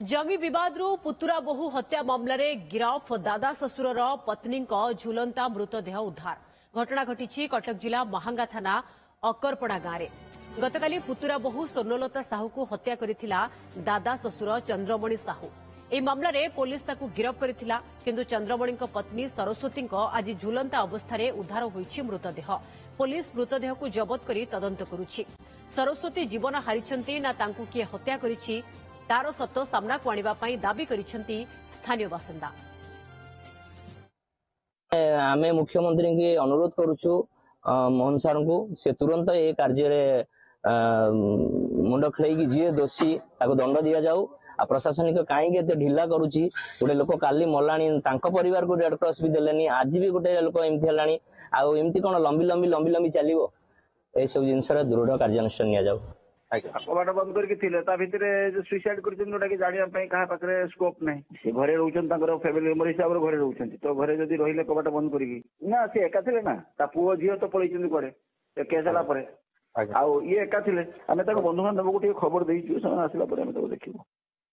जमी विवाद पुतुरा बहु हत्या मामला गिरफ दादा ससुर पत्नी झुलंता मृतदेह उद्धार घटना घटी कटक जिला महांगा थाना अकरपड़ा गांव में गतकाली पुतुरा बहु स्वर्णलता साहू को हत्या करथिला दादा ससुर चंद्रमणि साहू ए मामला रे पुलिस ताकू गिरफ करथिला किंतु चंद्रमणि पत्नी सरस्वती आज झुलंता अवस्था उद्धार होईछि मृतदेह पुलिस मृतदेह को जबत करी तदंत करुछि सरस्वती जीवन हारिछंती ना तांकू किए हत्या करिछि तार सत्य सामना को आनिबा पई दाबी करिसेंती स्थानीय बासिंदा। आमे मुख्यमंत्री के अनुरोध करूछु मोहन सार को से तुरंत ए कार्य रे मुंड खेई जी दोषी ताको दंड दिया जाऊ आ प्रशासनिक कहीं ढिला करुच्ची गोटे लोक काली मलानी परिवार को रेड क्रॉस भी देलेनी आज भी गोटे लोक एमती हेलानी आमती कौन लंबी लंबी लंबी लंबी चलो ये सब जिन दृढ़ कार्यानुष्ठान नि जाऊ कबाट बंद करके सुइसाइड कर स्कोप नहीं घरे रोचन फैमिली मेंबर हिसाब से घरे रोचन तो घरे जब रही कबाट बंद करके ना सी एका थे ना पुओ झील तो पलैं कड़े केस है ये एका थे आम बंधु बांधव को खबर देचु आसला देखू।